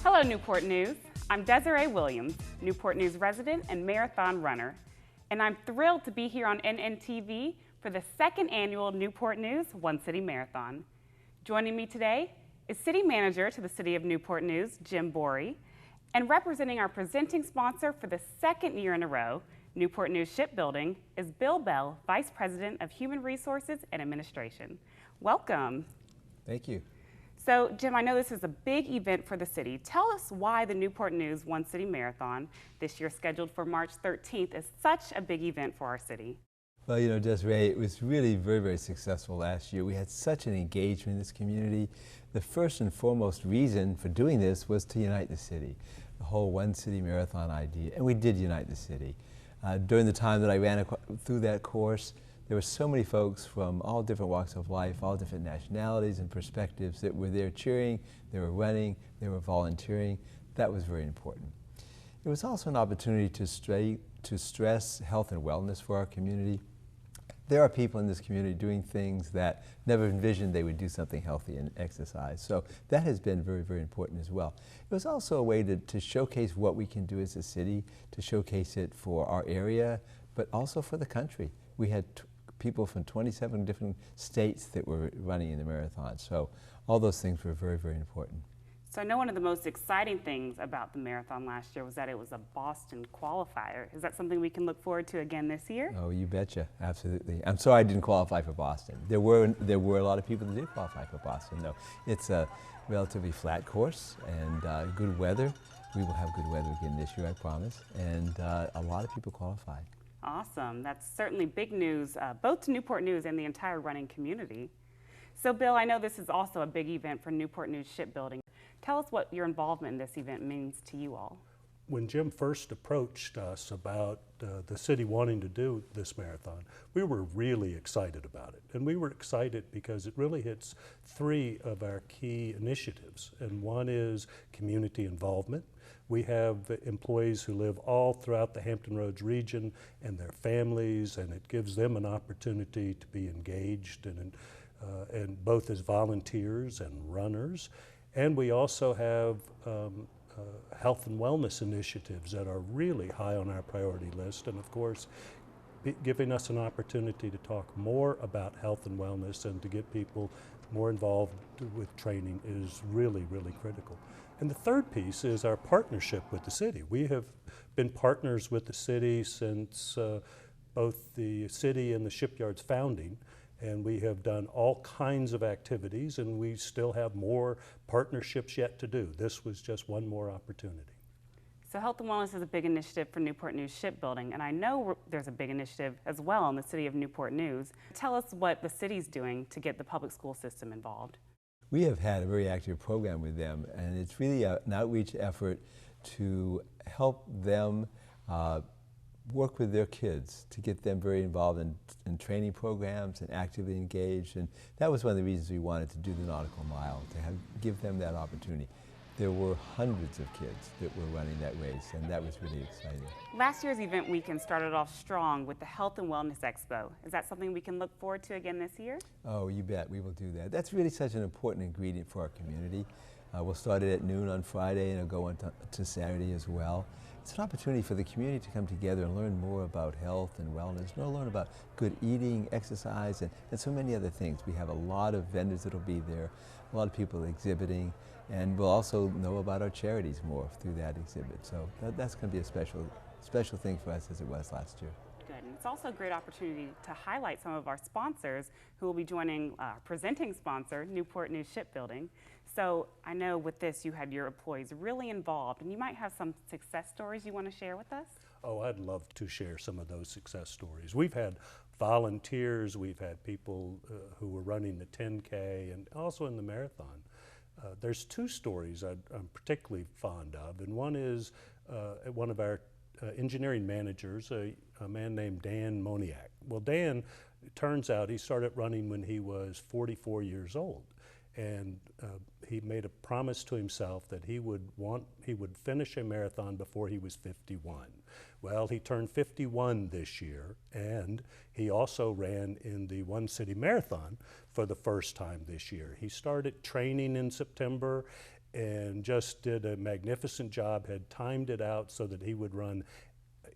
Hello, Newport News. I'm Desiree Williams, Newport News resident and marathon runner, and I'm thrilled to be here on NNTV for the second annual Newport News One City Marathon. Joining me today is City Manager to the City of Newport News, Jim Borey, and representing our presenting sponsor for the second year in a row, Newport News Shipbuilding, is Bill Bell, Vice President of Human Resources and Administration. Welcome. Thank you. So, Jim, I know this is a big event for the city. Tell us why the Newport News One City Marathon, this year scheduled for March 13th, is such a big event for our city. Well, you know, Desiree, it was really very, very successful last year. We had such an engagement in this community. The first and foremost reason for doing this was to unite the city, the whole One City Marathon idea, and we did unite the city. During the time that I ran through that course, there were so many folks from all different walks of life, all different nationalities and perspectives that were there cheering, they were running, they were volunteering. That was very important. It was also an opportunity to stress health and wellness for our community. There are people in this community doing things that never envisioned they would do something healthy and exercise. So that has been very, very important as well. It was also a way to showcase what we can do as a city, to showcase it for our area, but also for the country. We had people from 27 different states that were running in the marathon. So all those things were very, very important. So I know one of the most exciting things about the marathon last year was that it was a Boston qualifier. Is that something we can look forward to again this year? Oh, you betcha, absolutely. I'm sorry I didn't qualify for Boston. There were a lot of people that did qualify for Boston, though. It's a relatively flat course and good weather. We will have good weather again this year, I promise. And a lot of people qualified. Awesome. That's certainly big news, both to Newport News and the entire running community. So, Bill, I know this is also a big event for Newport News Shipbuilding. Tell us what your involvement in this event means to you all. When Jim first approached us about the city wanting to do this marathon, we were really excited about it. And we were excited because it really hits three of our key initiatives. And one is community involvement. We have employees who live all throughout the Hampton Roads region and their families, and it gives them an opportunity to be engaged and both as volunteers and runners. And we also have health and wellness initiatives that are really high on our priority list, and of course giving us an opportunity to talk more about health and wellness and to get people more involved with training is really, really critical. And the third piece is our partnership with the city. We have been partners with the city since both the city and the shipyard's founding, and we have done all kinds of activities, and we still have more partnerships yet to do. This was just one more opportunity. So health and wellness is a big initiative for Newport News Shipbuilding, and I know there's a big initiative as well in the city of Newport News. Tell us what the city's doing to get the public school system involved. We have had a very active program with them, and it's really an outreach effort to help them work with their kids, to get them very involved in training programs and actively engaged. And that was one of the reasons we wanted to do the Nautical Mile, to give them that opportunity. There were hundreds of kids that were running that race, and that was really exciting. Last year's event weekend started off strong with the Health and Wellness Expo. Is that something we can look forward to again this year? Oh, you bet, we will do that. That's really such an important ingredient for our community. We'll start it at noon on Friday, and it'll go on to Saturday as well. It's an opportunity for the community to come together and learn more about health and wellness, learn about good eating, exercise, and so many other things. We have a lot of vendors that'll be there, a lot of people exhibiting, and we'll also know about our charities more through that exhibit. So that's going to be a special thing for us as it was last year. Good. And it's also a great opportunity to highlight some of our sponsors who will be joining our presenting sponsor, Newport News Shipbuilding. So I know with this you had your employees really involved, and you might have some success stories you want to share with us? Oh, I'd love to share some of those success stories. We've had volunteers, we've had people who were running the 10K and also in the marathon. There's two stories I'm particularly fond of, and one is one of our engineering managers, a man named Dan Moniak. Well, Dan, it turns out he started running when he was 44 years old. And he made a promise to himself that he would finish a marathon before he was 51. Well, he turned 51 this year, and he also ran in the One City Marathon for the first time this year. He started training in September, and just did a magnificent job, had timed it out so that he would run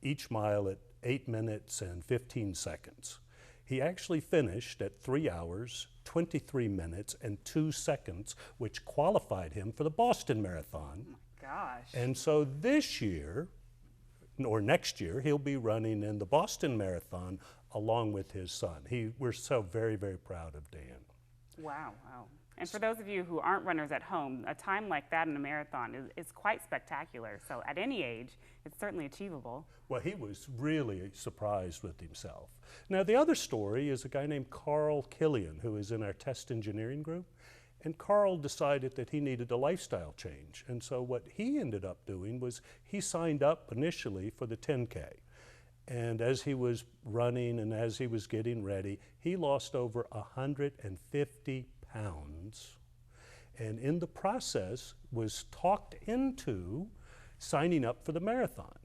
each mile at 8 minutes and 15 seconds. He actually finished at 3 hours, 23 minutes, and 2 seconds, which qualified him for the Boston Marathon. Oh my gosh. And so this year, or next year, he'll be running in the Boston Marathon along with his son. We're so very, very proud of Dan. Wow, wow. And for those of you who aren't runners at home, a time like that in a marathon is quite spectacular. So at any age, it's certainly achievable. Well, he was really surprised with himself. Now, the other story is a guy named Carl Killian, who is in our test engineering group. And Carl decided that he needed a lifestyle change. And so what he ended up doing was he signed up initially for the 10K. And as he was running and as he was getting ready, he lost over 150 pounds, and in the process was talked into signing up for the marathon.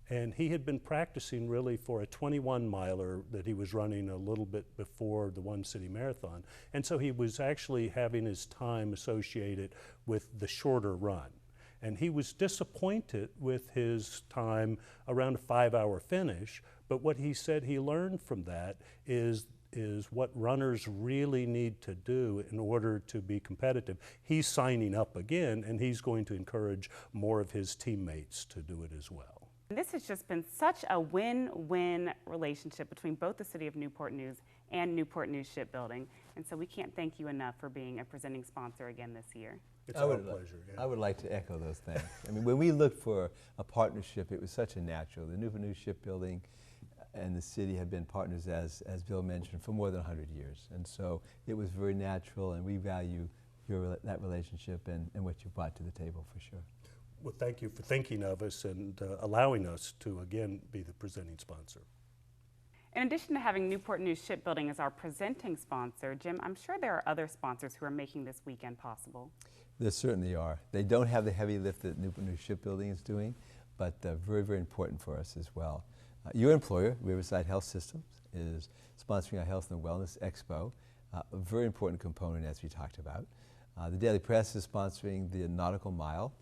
And he had been practicing really for a 21-miler that he was running a little bit before the One City Marathon. And so he was actually having his time associated with the shorter run. And he was disappointed with his time around a 5-hour finish, but what he said he learned from that is what runners really need to do in order to be competitive. He's signing up again, and he's going to encourage more of his teammates to do it as well. This has just been such a win-win relationship between both the City of Newport News and Newport News Shipbuilding, and so we can't thank you enough for being a presenting sponsor again this year. It's our pleasure. Yeah. I would like to echo those things. I mean, when we looked for a partnership, it was such a natural. The Newport News Shipbuilding and the city have been partners, as Bill mentioned, for more than 100 years. And so it was very natural, and we value that relationship and what you brought to the table, for sure. Well, thank you for thinking of us and allowing us to, again, be the presenting sponsor. In addition to having Newport News Shipbuilding as our presenting sponsor, Jim, I'm sure there are other sponsors who are making this weekend possible. There certainly are. They don't have the heavy lift that Newport News Shipbuilding is doing, but very, very important for us as well. Your employer, Riverside Health Systems, is sponsoring our Health and Wellness Expo, a very important component as we talked about. The Daily Press is sponsoring the Nautical Mile,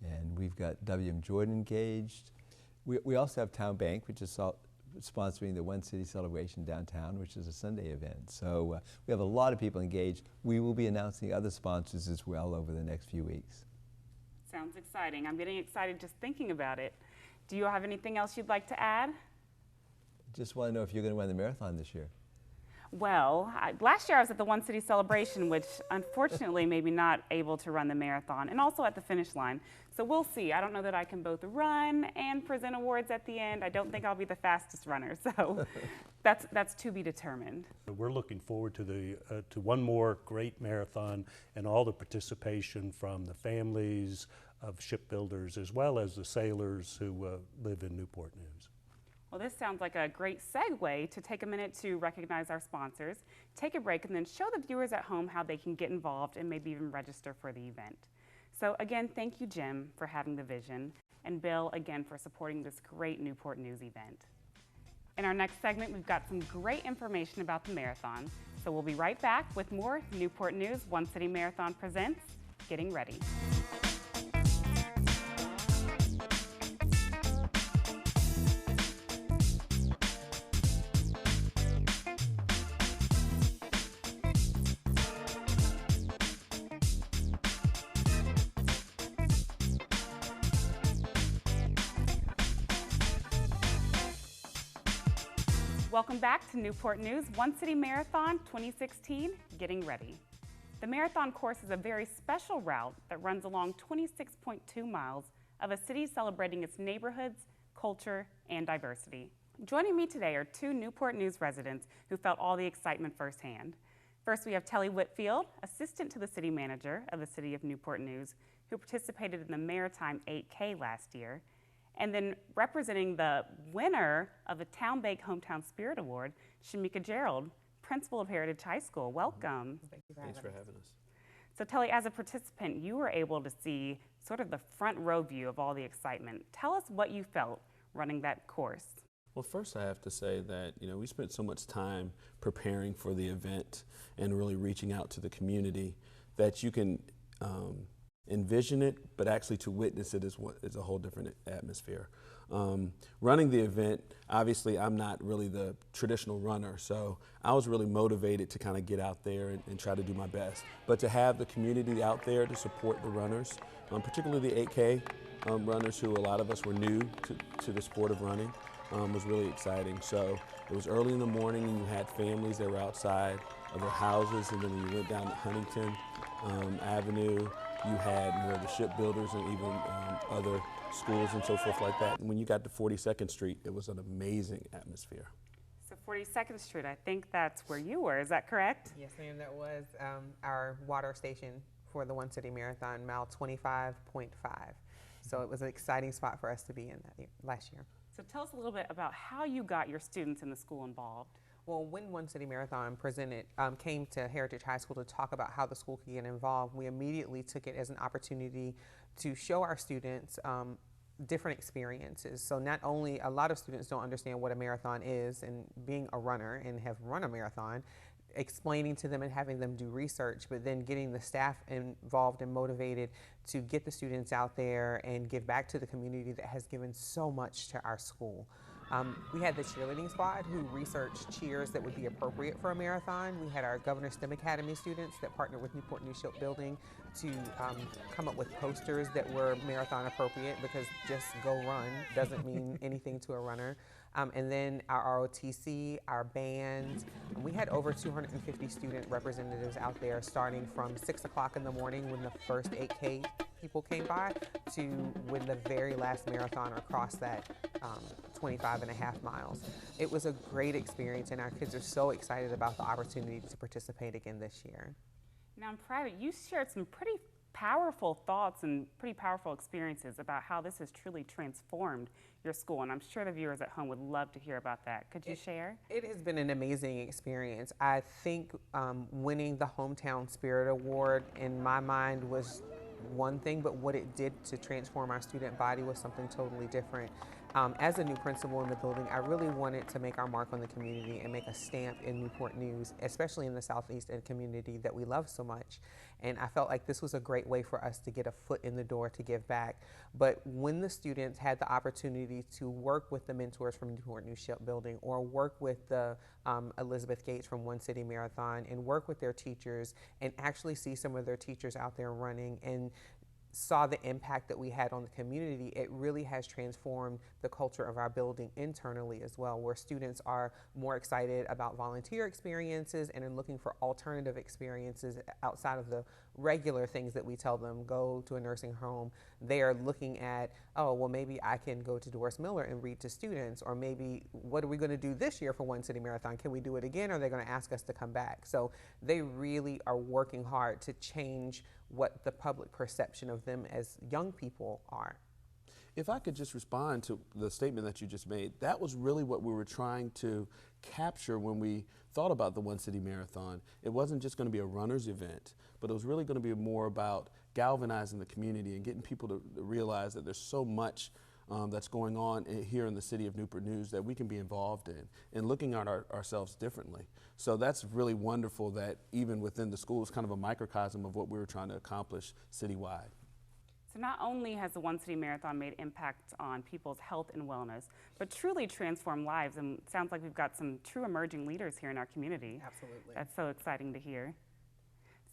and we've got WM Jordan engaged. We also have Town Bank, which is sponsoring the One City Celebration downtown, which is a Sunday event. So we have a lot of people engaged. We will be announcing other sponsors as well over the next few weeks. Sounds exciting. I'm getting excited just thinking about it. Do you have anything else you'd like to add? Just want to know if you're going to run the marathon this year. Well, last year I was at the One City Celebration, which unfortunately made me not able to run the marathon, and also at the finish line. So we'll see. I don't know that I can both run and present awards at the end. I don't think I'll be the fastest runner, so that's to be determined. We're looking forward to to one more great marathon and all the participation from the families of shipbuilders as well as the sailors who live in Newport News. Well, this sounds like a great segue to take a minute to recognize our sponsors, take a break, and then show the viewers at home how they can get involved and maybe even register for the event. So again, thank you, Jim, for having the vision, and Bill, again, for supporting this great Newport News event. In our next segment, we've got some great information about the marathon, so we'll be right back with more Newport News One City Marathon Presents Getting Ready. Welcome back to Newport News One City Marathon 2016, Getting Ready. The marathon course is a very special route that runs along 26.2 miles of a city celebrating its neighborhoods, culture, and diversity. Joining me today are two Newport News residents who felt all the excitement firsthand. First, we have Telly Whitfield, assistant to the city manager of the City of Newport News, who participated in the Maritime 8K last year. And then representing the winner of the Town Bank Hometown Spirit Award, Shamika Gerald, principal of Heritage High School. Welcome. Thanks for having us. So Telly, as a participant, you were able to see sort of the front row view of all the excitement. Tell us what you felt running that course. Well, first I have to say that, we spent so much time preparing for the event and really reaching out to the community that you can envision it, but actually to witness it is a whole different atmosphere. Running the event, obviously I'm not really the traditional runner, so I was really motivated to kind of get out there and try to do my best. But to have the community out there to support the runners, particularly the 8K runners, who a lot of us were new to the sport of running, was really exciting. So it was early in the morning and you had families that were outside of their houses, and then when you went down to Huntington Avenue, you had more of the shipbuilders and even other schools and so forth like that. And when you got to 42nd Street, it was an amazing atmosphere. So 42nd Street, I think that's where you were, is that correct? Yes, ma'am, that was our water station for the One City Marathon, mile 25.5. So it was an exciting spot for us to be in last year. So tell us a little bit about how you got your students in the school involved. Well, when One City Marathon came to Heritage High School to talk about how the school could get involved, we immediately took it as an opportunity to show our students different experiences. So not only, a lot of students don't understand what a marathon is, and being a runner and have run a marathon, explaining to them and having them do research, but then getting the staff involved and motivated to get the students out there and give back to the community that has given so much to our school. We had the cheerleading squad who researched cheers that would be appropriate for a marathon. We had our Governor STEM Academy students that partnered with Newport News Shipbuilding to come up with posters that were marathon appropriate, because just go run doesn't mean anything to a runner. And then our ROTC, our band, we had over 250 student representatives out there, starting from 6 o'clock in the morning when the first 8K people came by to when the very last marathoner crossed that 25.5 miles. It was a great experience, and our kids are so excited about the opportunity to participate again this year. Now in private, you shared some pretty powerful thoughts and pretty powerful experiences about how this has truly transformed your school, and I'm sure the viewers at home would love to hear about that. Could you share? It has been an amazing experience. I think winning the Hometown Spirit Award in my mind was one thing, but what it did to transform our student body was something totally different. As a new principal in the building, I really wanted to make our mark on the community and make a stamp in Newport News, especially in the Southeast End community that we love so much. And I felt like this was a great way for us to get a foot in the door to give back. But when the students had the opportunity to work with the mentors from Newport News Shipbuilding, or work with the Elizabeth Gates from One City Marathon, and work with their teachers, and actually see some of their teachers out there running, and saw the impact that we had on the community, it really has transformed the culture of our building internally as well, where students are more excited about volunteer experiences and are looking for alternative experiences outside of the regular things that we tell them, go to a nursing home. They are looking at, oh, well, maybe I can go to Doris Miller and read to students, or maybe what are we going to do this year for One City Marathon? Can we do it again, or are they going to ask us to come back? So they really are working hard to change what the public perception of them as young people are. If I could just respond to the statement that you just made, that was really what we were trying to capture when we thought about the One City Marathon. It wasn't just going to be a runner's event, but it was really going to be more about galvanizing the community and getting people to realize that there's so much that's going on here in the city of Newport News that we can be involved in, and looking at ourselves differently. So that's really wonderful that even within the school, it's kind of a microcosm of what we were trying to accomplish citywide. So not only has the One City Marathon made impact on people's health and wellness, but truly transformed lives, and it sounds like we've got some true emerging leaders here in our community. Absolutely. That's so exciting to hear.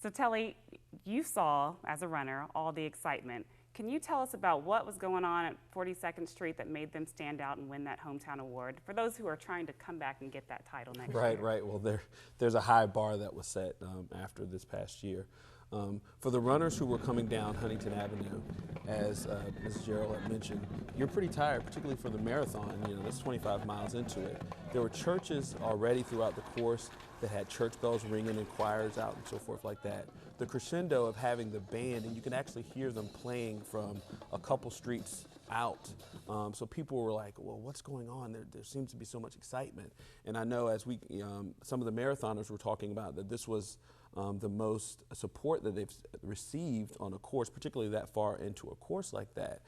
So Telly, you saw, as a runner, all the excitement. Can you tell us about what was going on at 42nd Street that made them stand out and win that hometown award, for those who are trying to come back and get that title next year? Right. Well, there's a high bar that was set after this past year. For the runners who were coming down Huntington Avenue, as Ms. Gerald had mentioned, you're pretty tired, particularly for the marathon. You know, that's 25 miles into it. There were churches already throughout the course that had church bells ringing and choirs out and so forth like that. The crescendo of having the band, and you can actually hear them playing from a couple streets out. So people were like, well, what's going on? There seems to be so much excitement. And I know as some of the marathoners were talking about that this was the most support that they've received on a course, particularly that far into a course like that.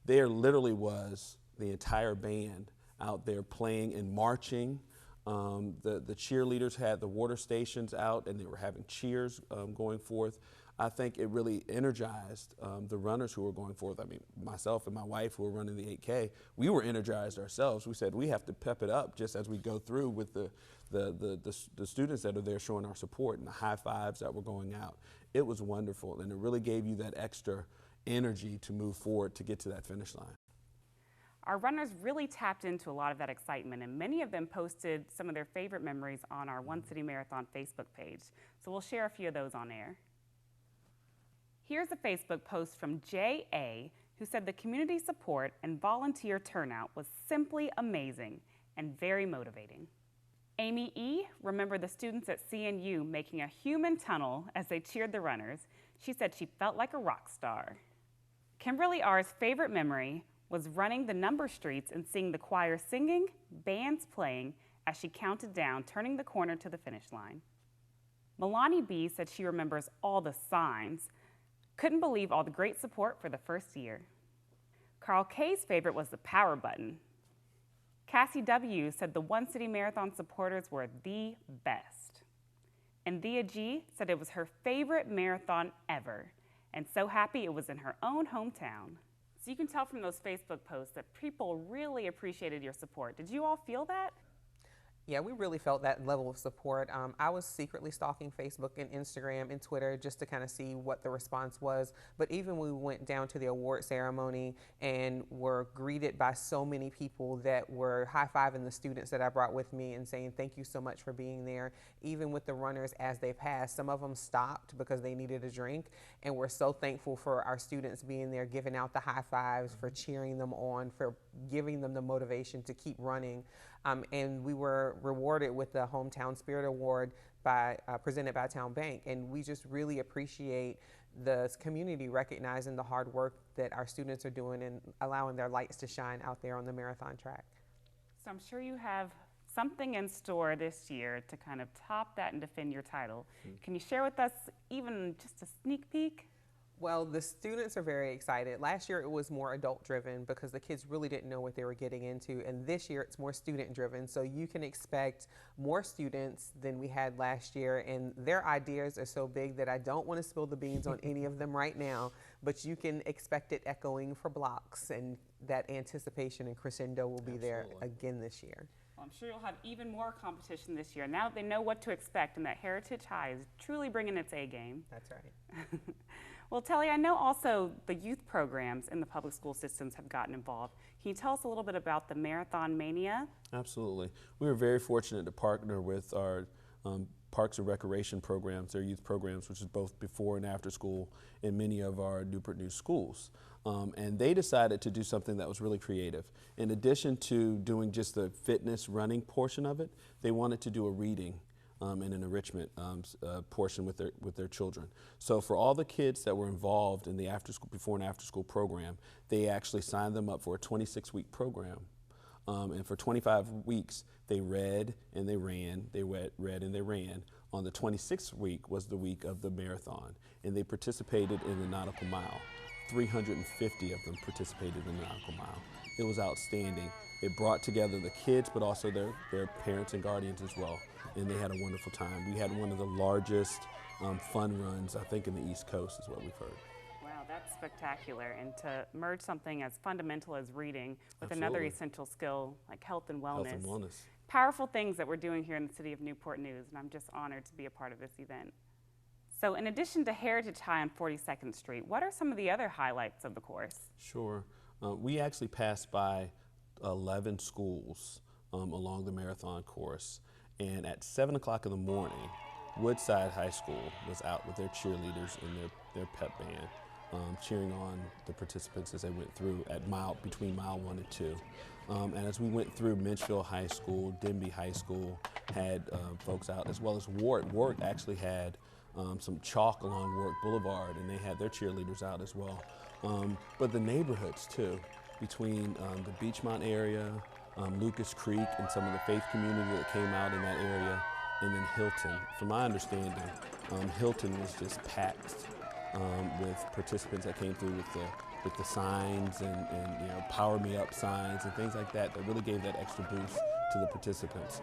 There literally was the entire band out there playing and marching. The cheerleaders had the water stations out, and they were having cheers going forth. I think it really energized the runners who were going forth. I mean, myself and my wife who were running the 8K, we were energized ourselves. We said we have to pep it up just as we go through with the students that are there showing our support and the high fives that were going out. It was wonderful, and it really gave you that extra energy to move forward to get to that finish line. Our runners really tapped into a lot of that excitement, and many of them posted some of their favorite memories on our One City Marathon Facebook page. So we'll share a few of those on air. Here's a Facebook post from J.A., who said the community support and volunteer turnout was simply amazing and very motivating. Amy E. remembered the students at CNU making a human tunnel as they cheered the runners. She said she felt like a rock star. Kimberly R.'s favorite memory was running the number streets and seeing the choir singing, bands playing as she counted down, turning the corner to the finish line. Milani B. said she remembers all the signs. Couldn't believe all the great support for the first year. Carl K.'s favorite was the power button. Cassie W. said the One City Marathon supporters were the best. And Thea G. said it was her favorite marathon ever, and so happy it was in her own hometown. So you can tell from those Facebook posts that people really appreciated your support. Did you all feel that? Yeah, we really felt that level of support. I was secretly stalking Facebook and Instagram and Twitter just to kind of see what the response was. But even when we went down to the award ceremony and were greeted by so many people that were high-fiving the students that I brought with me and saying thank you so much for being there, even with the runners as they passed, some of them stopped because they needed a drink. And we're so thankful for our students being there, giving out the high fives, for cheering them on, for giving them the motivation to keep running. And we were rewarded with the Hometown Spirit Award presented by Town Bank. And we just really appreciate the community recognizing the hard work that our students are doing and allowing their lights to shine out there on the marathon track. So I'm sure you have something in store this year to kind of top that and defend your title. Can you share with us even just a sneak peek? Well, the students are very excited. Last year it was more adult driven because the kids really didn't know what they were getting into, and this year it's more student driven. So you can expect more students than we had last year, and their ideas are so big that I don't want to spill the beans on any of them right now, but you can expect it echoing for blocks, and that anticipation and crescendo will be there again this year. Well, I'm sure you'll have even more competition this year. Now that they know what to expect, and that Heritage High is truly bringing its A game. That's right. Well, Telly, I know also the youth programs in the public school systems have gotten involved. Can you tell us a little bit about the Marathon Mania? Absolutely. We were very fortunate to partner with our Parks and Recreation programs, their youth programs, which is both before and after school in many of our Newport News schools. And they decided to do something that was really creative. In addition to doing just the fitness running portion of it, they wanted to do a reading and an enrichment portion with their children. So for all the kids that were involved in the before and after school program, they actually signed them up for a 26-week program. And for 25 weeks, they read and they ran, they read and they ran. On the 26th week was the week of the marathon, and they participated in the nautical mile. 350 of them participated in the nautical mile. It was outstanding. It brought together the kids, but also their parents and guardians as well. And they had a wonderful time. We had one of the largest fun runs, I think, in the East Coast is what we've heard. Wow, that's spectacular. And to merge something as fundamental as reading with Absolutely. another essential skill like health and wellness. Health and wellness. Powerful things that we're doing here in the city of Newport News, and I'm just honored to be a part of this event. So in addition to Heritage High on 42nd Street, what are some of the other highlights of the course? Sure. We actually passed by 11 schools along the marathon course. And at 7 o'clock in the morning, Woodside High School was out with their cheerleaders and their pep band, cheering on the participants as they went through between mile 1 and 2. And as we went through, Minchville High School, Denby High School had folks out, as well as Ward. Ward actually had some chalk along Ward Boulevard, and they had their cheerleaders out as well. But the neighborhoods too, between the Beachmont area, Lucas Creek, and some of the faith community that came out in that area, and then Hilton. From my understanding, Hilton was just packed with participants that came through with the signs and power me up signs and things like that really gave that extra boost to the participants.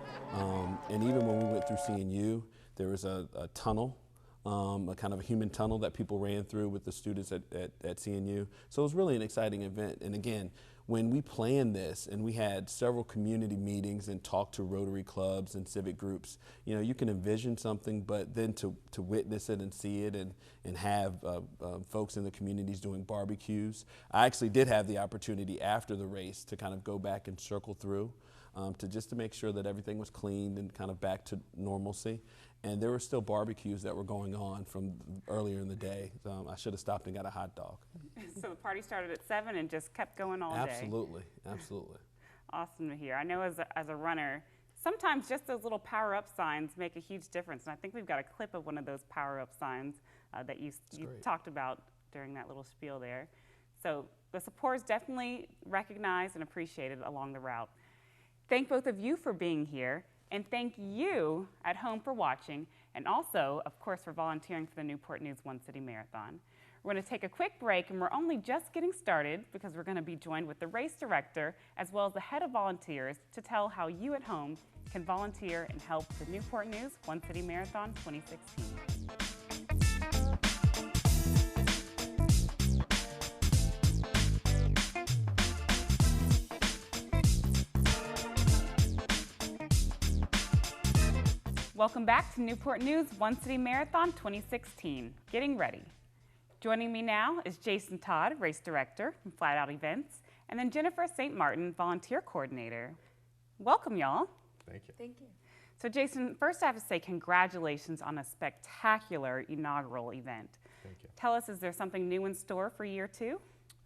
And even when we went through CNU, there was a tunnel a kind of a human tunnel that people ran through with the students at CNU. So it was really an exciting event. And again, when we planned this and we had several community meetings and talked to Rotary clubs and civic groups, you know, you can envision something, but then to witness it and see it and have folks in the communities doing barbecues. I actually did have the opportunity after the race to kind of go back and circle through to make sure that everything was cleaned and kind of back to normalcy. And there were still barbecues that were going on from earlier in the day. I should have stopped and got a hot dog. So the party started at 7 and just kept going all day. Absolutely, absolutely. Awesome to hear. I know as a runner, sometimes just those little power-up signs make a huge difference. And I think we've got a clip of one of those power-up signs that you talked about during that little spiel there. So the support is definitely recognized and appreciated along the route. Thank both of you for being here. And thank you at home for watching, and also, of course, for volunteering for the Newport News One City Marathon. We're going to take a quick break, and we're only just getting started because we're going to be joined with the race director as well as the head of volunteers to tell how you at home can volunteer and help the Newport News One City Marathon 2016. Welcome back to Newport News One City Marathon 2016. Getting ready. Joining me now is Jason Todd, race director from Flat Out Events, and then Jennifer St. Martin, volunteer coordinator. Welcome, y'all. Thank you. Thank you. So Jason, first I have to say congratulations on a spectacular inaugural event. Thank you. Tell us, is there something new in store for year 2?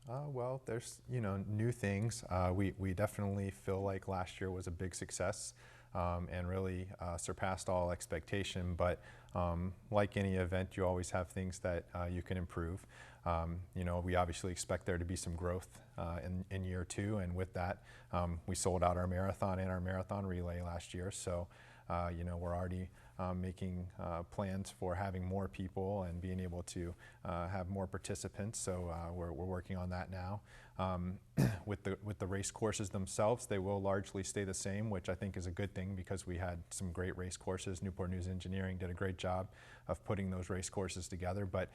Well, there's new things. We definitely feel like last year was a big success. And really surpassed all expectation, but like any event, you always have things that you can improve. We obviously expect there to be some growth in year 2, and with that, we sold out our marathon and our marathon relay last year, so we're already making plans for having more people and being able to have more participants, so we're working on that now. With the race courses themselves, they will largely stay the same, which I think is a good thing because we had some great race courses. Newport News Engineering did a great job of putting those race courses together, but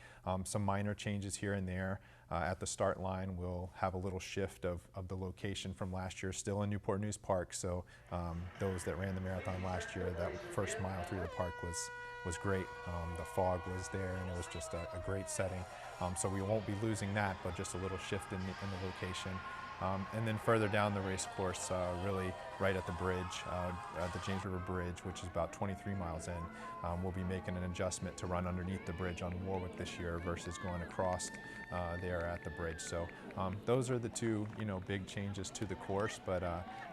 some minor changes here and there. At the start line, we'll have a little shift of the location from last year, still in Newport News Park, so those that ran the marathon last year, that first mile through the park was great. The fog was there and it was just a great setting. So we won't be losing that, but just a little shift in the location. And then further down the race course, really right at the bridge, at the James River Bridge, which is about 23 miles in, we'll be making an adjustment to run underneath the bridge on Warwick this year versus going across there at the bridge. So those are the two, big changes to the course, but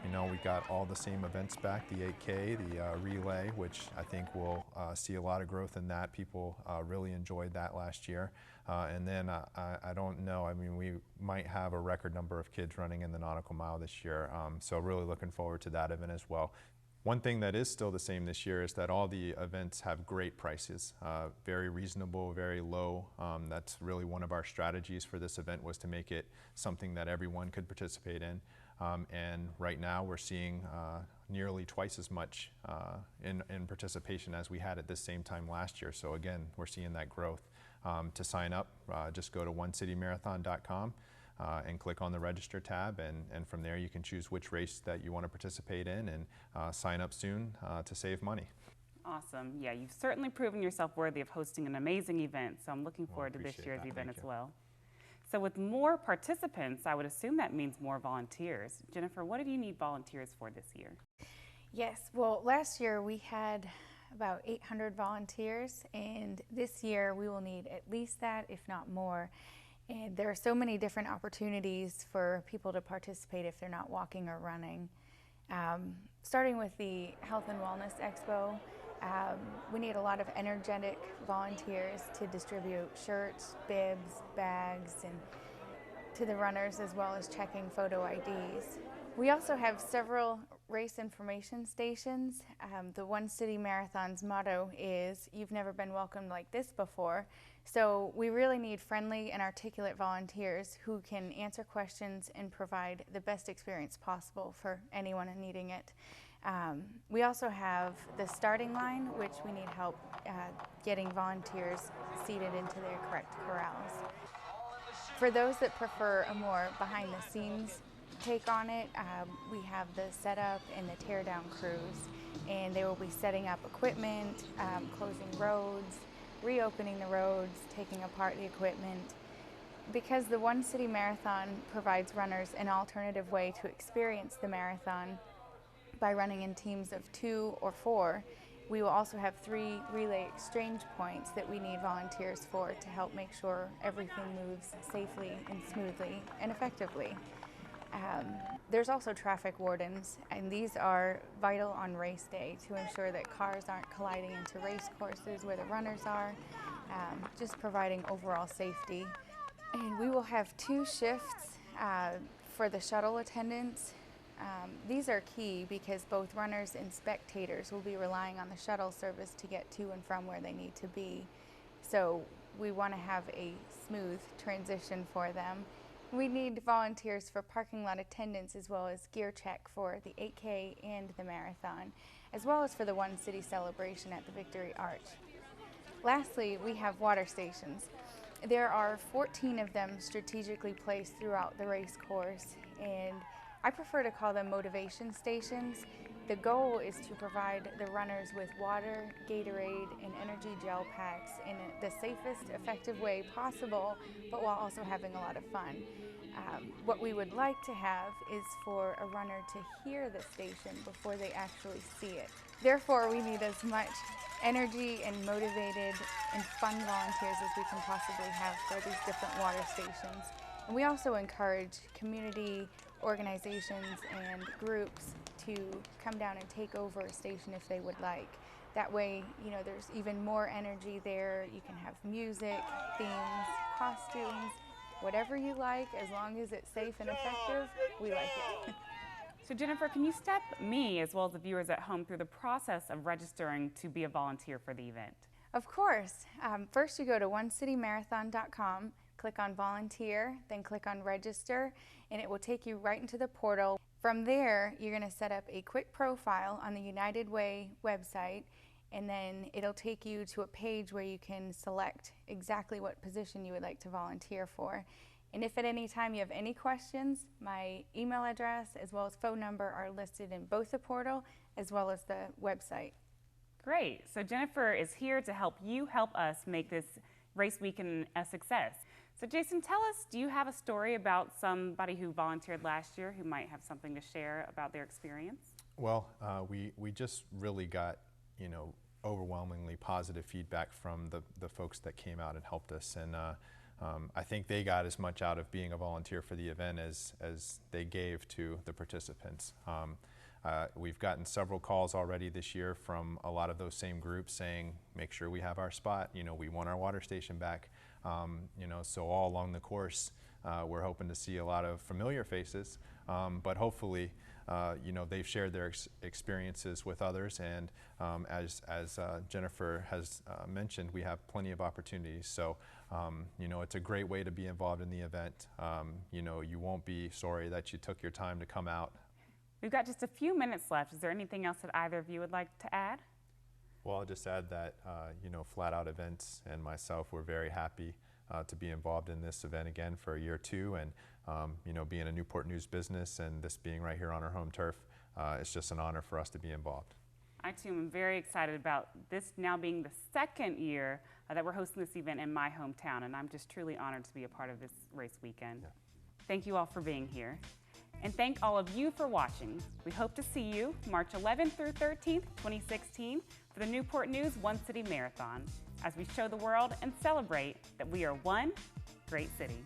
we got all the same events back, the 8K, the relay, which I think we'll see a lot of growth in that. People really enjoyed that last year. And then I don't know, we might have a record number of kids running in the nautical mile this year, so really looking forward to that event as well. One thing that is still the same this year is that all the events have great prices, very reasonable, very low. That's really one of our strategies for this event, was to make it something that everyone could participate in. And right now we're seeing nearly twice as much in participation as we had at this same time last year. So again, we're seeing that growth. To sign up, just go to onecitymarathon.com and click on the register tab, and from there you can choose which race that you want to participate in and sign up soon to save money. Awesome. Yeah, you've certainly proven yourself worthy of hosting an amazing event, so I'm looking forward to this year's event as well. So with more participants, I would assume that means more volunteers. Jennifer, what do you need volunteers for this year? Yes, well, last year we had about 800 volunteers, and this year we will need at least that, if not more. And there are so many different opportunities for people to participate if they're not walking or running. Starting with the Health and Wellness Expo, we need a lot of energetic volunteers to distribute shirts, bibs, bags, and to the runners, as well as checking photo IDs. We also have several race information stations. The One City Marathon's motto is, "You've never been welcomed like this before." So we really need friendly and articulate volunteers who can answer questions and provide the best experience possible for anyone needing it. We also have the starting line, which we need help getting volunteers seated into their correct corrals. For those that prefer a more behind-the-scenes take on it, we have the setup and the tear-down crews, and they will be setting up equipment, closing roads, reopening the roads, taking apart the equipment. Because the One City Marathon provides runners an alternative way to experience the marathon by running in teams of 2 or 4, we will also have 3 relay exchange points that we need volunteers for to help make sure everything moves safely and smoothly and effectively. There's also traffic wardens, and these are vital on race day to ensure that cars aren't colliding into race courses where the runners are, just providing overall safety. And we will have 2 shifts for the shuttle attendants. These are key because both runners and spectators will be relying on the shuttle service to get to and from where they need to be. So we want to have a smooth transition for them. We need volunteers for parking lot attendants as well as gear check for the 8K and the marathon, as well as for the One City celebration at the Victory Arch. Lastly, we have water stations. There are 14 of them strategically placed throughout the race course, and I prefer to call them motivation stations. The goal is to provide the runners with water, Gatorade, and energy gel packs in the safest, effective way possible, but while also having a lot of fun. What we would like to have is for a runner to hear the station before they actually see it. Therefore, we need as much energy and motivated and fun volunteers as we can possibly have for these different water stations. And we also encourage community organizations and groups to come down and take over a station if they would like. That way, you know, there's even more energy there. You can have music, themes, costumes, whatever you like, as long as it's safe and effective, we like it. So Jennifer, can you step me as well as the viewers at home through the process of registering to be a volunteer for the event? Of course. First you go to onecitymarathon.com, click on volunteer, then click on register, and it will take you right into the portal. From there, you're going to set up a quick profile on the United Way website, and then it'll take you to a page where you can select exactly what position you would like to volunteer for. And if at any time you have any questions, my email address as well as phone number are listed in both the portal as well as the website. Great. So Jennifer is here to help you help us make this race weekend a success. So Jason, tell us, do you have a story about somebody who volunteered last year who might have something to share about their experience? Well, we just really got, you know, overwhelmingly positive feedback from the folks that came out and helped us, and I think they got as much out of being a volunteer for the event as they gave to the participants. We've gotten several calls already this year from a lot of those same groups saying, make sure we have our spot, you know, we want our water station back. You know, so all along the course, we're hoping to see a lot of familiar faces, but hopefully, you know, they've shared their experiences with others, and as Jennifer has mentioned, we have plenty of opportunities. So, you know, it's a great way to be involved in the event. You know, you won't be sorry that you took your time to come out. We've got just a few minutes left. Is there anything else that either of you would like to add? Well, I'll just add that, you know, Flat Out Events and myself were very happy to be involved in this event again for year 2, and you know, being a Newport News business and this being right here on our home turf, it's just an honor for us to be involved. I too am very excited about this now being the second year that we're hosting this event in my hometown, and I'm just truly honored to be a part of this race weekend. Yeah. Thank you all for being here. And thank all of you for watching. We hope to see you March 11th through 13th, 2016 for the Newport News One City Marathon as we show the world and celebrate that we are one great city.